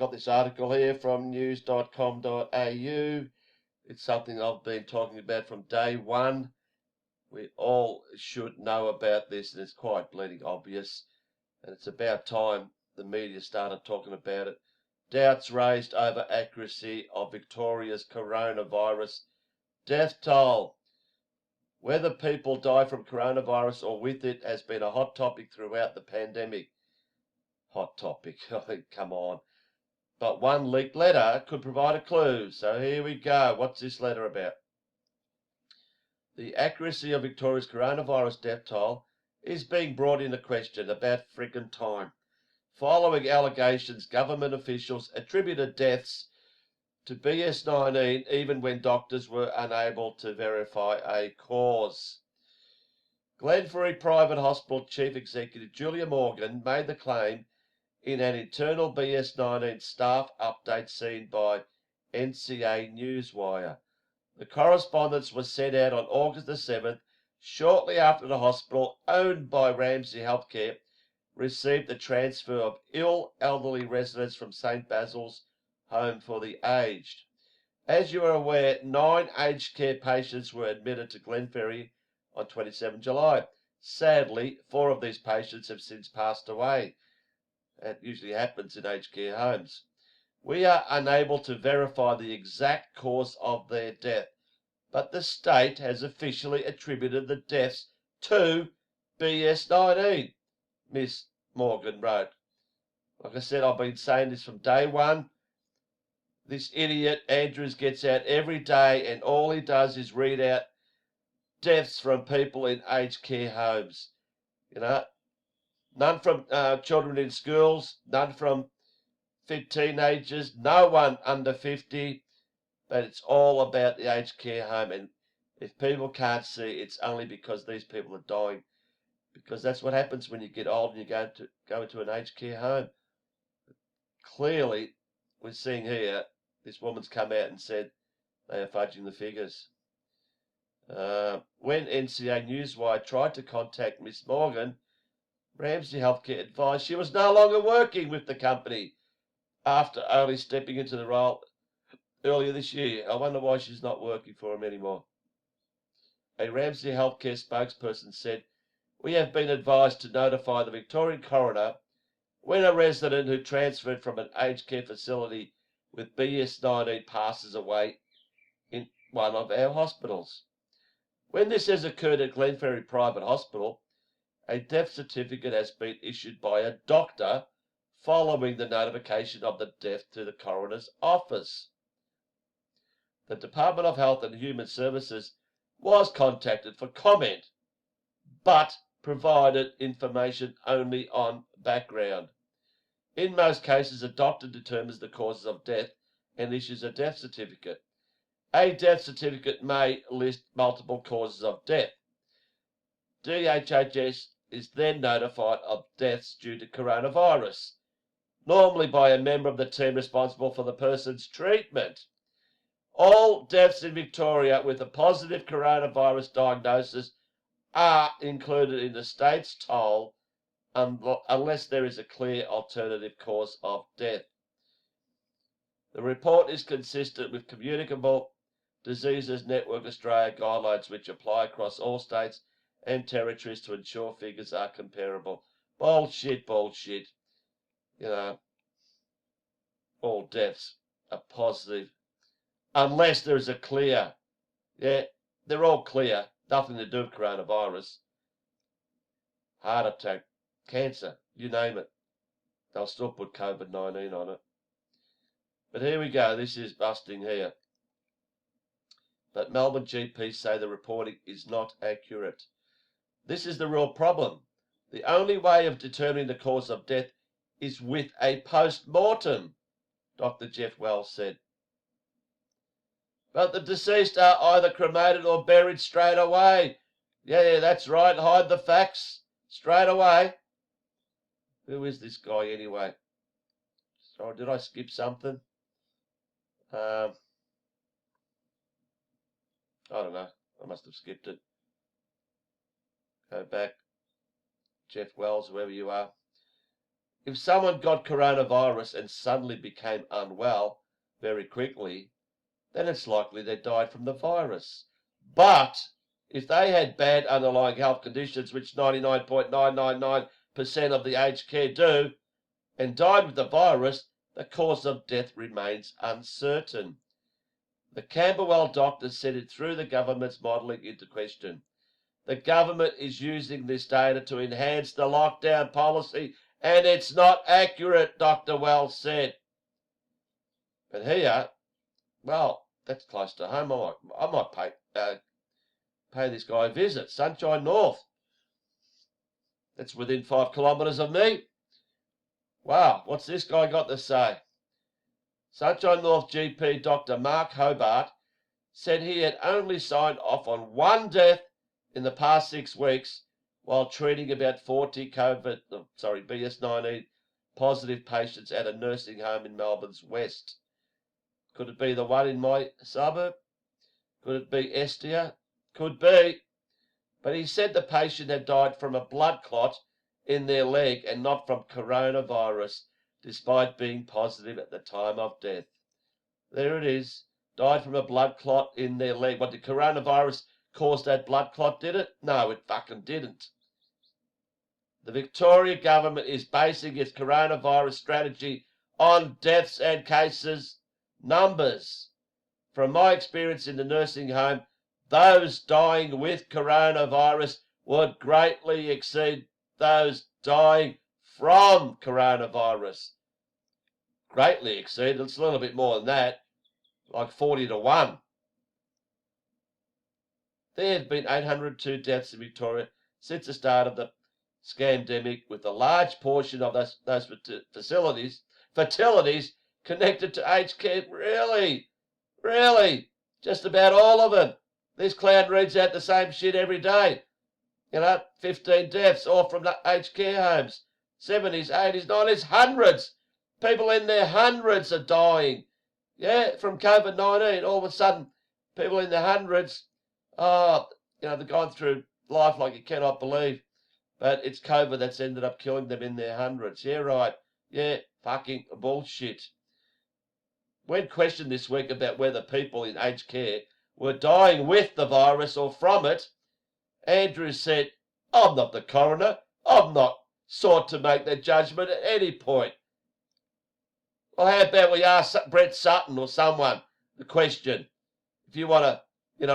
got this article here from news.com.au. It's something I've been talking about from day one. We all should know about this, and it's quite bleeding obvious. And it's about time the media started talking about it. Doubts raised over accuracy of Victoria's coronavirus death toll. Whether people die from coronavirus or with it has been a hot topic throughout the pandemic. Hot topic, I think, come on. But one leaked letter could provide a clue. So here we go. What's this letter about? The accuracy of Victoria's coronavirus death toll is being brought into question about frickin' time. Following allegations, government officials attributed deaths to BS-19 even when doctors were unable to verify a cause. Glenferrie Private Hospital Chief Executive Julia Morgan made the claim in an internal BS-19 staff update seen by NCA Newswire. The correspondence was sent out on August the 7th, shortly after the hospital, owned by Ramsay Healthcare, received the transfer of ill elderly residents from St. Basil's Home for the Aged. As you are aware, 9 aged care patients were admitted to Glenferrie on 27 July. Sadly, 4 of these patients have since passed away. That usually happens in aged care homes. We are unable to verify the exact cause of their death, but the state has officially attributed the deaths to BS-19, Miss Morgan wrote. Like I said, I've been saying this from day one. This idiot Andrews gets out every day and all he does is read out deaths from people in aged care homes. You know, none from children in schools, none from fit teenagers, no one under 50, but it's all about the aged care home. And if people can't see, it's only because these people are dying, because that's what happens when you get old and you go into an aged care home. Clearly, we're seeing here, this woman's come out and said they are fudging the figures. When NCA Newswire tried to contact Miss Morgan, Ramsay Healthcare advised she was no longer working with the company after only stepping into the role earlier this year. I wonder why she's not working for him anymore. A Ramsay Healthcare spokesperson said, "We have been advised to notify the Victorian coroner when a resident who transferred from an aged care facility with BS-19 passes away in one of our hospitals. When this has occurred at Glenferrie Private Hospital, a death certificate has been issued by a doctor following the notification of the death to the coroner's office. The Department of Health and Human Services was contacted for comment, but provided information only on background. In most cases, a doctor determines the causes of death and issues a death certificate. A death certificate may list multiple causes of death. DHHS is then notified of deaths due to coronavirus, normally by a member of the team responsible for the person's treatment. All deaths in Victoria with a positive coronavirus diagnosis are included in the state's toll unless there is a clear alternative cause of death. The report is consistent with Communicable Diseases Network Australia guidelines, which apply across all states and territories to ensure figures are comparable. Bullshit, bullshit. You know, all deaths are positive unless there is a clear, they're all clear, nothing to do with coronavirus. Heart attack, cancer, you name it. They'll still put COVID-19 on it. But here we go, this is busting here. But Melbourne GPs say the reporting is not accurate. This is the real problem. The only way of determining the cause of death is with a post-mortem, Dr. Jeff Wells said. But the deceased are either cremated or buried straight away. Yeah, that's right, hide the facts straight away. Who is this guy anyway? Sorry, did I skip something? I don't know. I must have skipped it. Go back. Jeff Wells, whoever you are. if someone got coronavirus and suddenly became unwell very quickly, then it's likely they died from the virus. But if they had bad underlying health conditions, which 99.999% of the aged care do, and died with the virus, the cause of death remains uncertain. The Camberwell doctors said it threw the government's modelling into question. The government is using this data to enhance the lockdown policy, and it's not accurate, Dr. Wells said. But here, well, that's close to home. I might pay this guy a visit. Sunshine North. That's within 5 kilometres of me. Wow, what's this guy got to say? Sunshine North GP Dr. Mark Hobart said he had only signed off on one death in the past 6 weeks while treating about 40 BS-19 positive patients at a nursing home in Melbourne's west. Could it be the one in my suburb? Could it be Estia? Could be. But he said the patient had died from a blood clot in their leg and not from coronavirus, despite being positive at the time of death. There it is. Died from a blood clot in their leg. What, did coronavirus cause that blood clot, did it? No, it fucking didn't. The Victorian government is basing its coronavirus strategy on deaths and cases numbers. From my experience in the nursing home, those dying with coronavirus would greatly exceed those dying from coronavirus. Greatly exceed, it's a little bit more than that, like 40 to 1. There have been 802 deaths in Victoria since the start of the scandemic, with a large portion of those fatalities connected to aged care. Really, just about all of them. This clown reads out the same shit every day. 15 deaths, all from the aged care homes. 70s, 80s, 90s, hundreds. People in their hundreds are dying. Yeah, from COVID-19. All of a sudden, people in their hundreds, they've gone through life like you cannot believe. But it's COVID that's ended up killing them in their hundreds. Yeah, right. Yeah, fucking bullshit. When questioned this week about whether people in aged care were dying with the virus or from it, Andrews said, "I'm not the coroner. I've not sought to make that judgment at any point." Well, how about we ask Brett Sutton or someone the question? If you want to,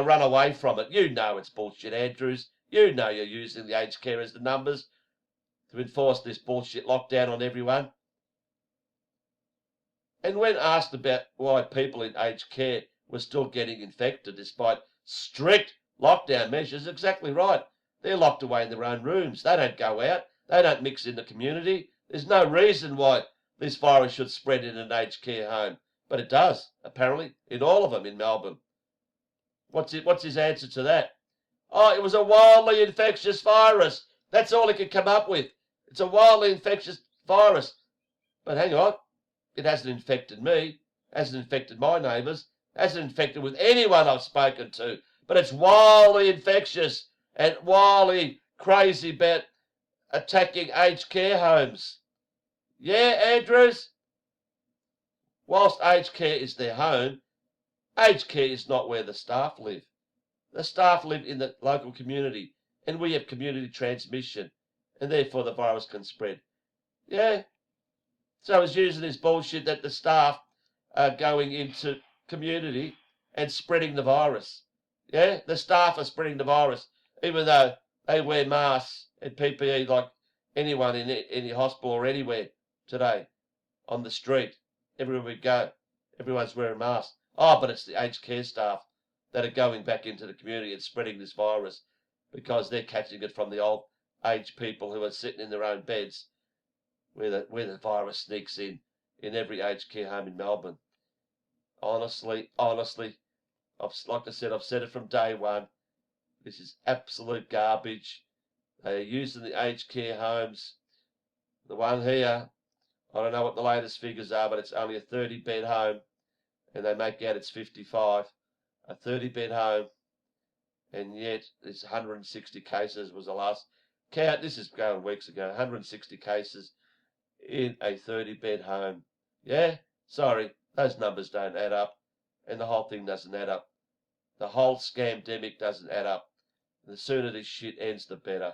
run away from it, you know it's bullshit, Andrews. You know you're using the aged care as the numbers to enforce this bullshit lockdown on everyone. And when asked about why people in aged care were still getting infected despite strict lockdown measures, exactly right. They're locked away in their own rooms. They don't go out. They don't mix in the community. There's no reason why this virus should spread in an aged care home. But it does, apparently, in all of them in Melbourne. What's his answer to that? Oh, it was a wildly infectious virus. That's all he could come up with. It's a wildly infectious virus. But hang on. It hasn't infected me. Hasn't infected my neighbours. Hasn't infected with anyone I've spoken to. But it's wildly infectious and wildly crazy about attacking aged care homes. Yeah, Andrews? Whilst aged care is their home, aged care is not where the staff live. The staff live in the local community, and we have community transmission, and therefore the virus can spread. Yeah? So he's using this bullshit that the staff are going into community and spreading the virus. Yeah? The staff are spreading the virus, even though they wear masks and PPE like anyone in any hospital or anywhere today on the street. Everywhere we go, everyone's wearing masks. Oh, but it's the aged care staff that are going back into the community and spreading this virus because they're catching it from the old aged people who are sitting in their own beds where the virus sneaks in every aged care home in Melbourne. Honestly, like I said, I've said it from day one. This is absolute garbage. They are using the aged care homes. The one here, I don't know what the latest figures are, but it's only a 30-bed home, and they make out it's 55. A 30-bed home, and yet it's 160 cases was the last count. This is going weeks ago. 160 cases in a 30-bed home. Yeah? Sorry, those numbers don't add up. And the whole thing doesn't add up. The whole scamdemic doesn't add up. And the sooner this shit ends, the better.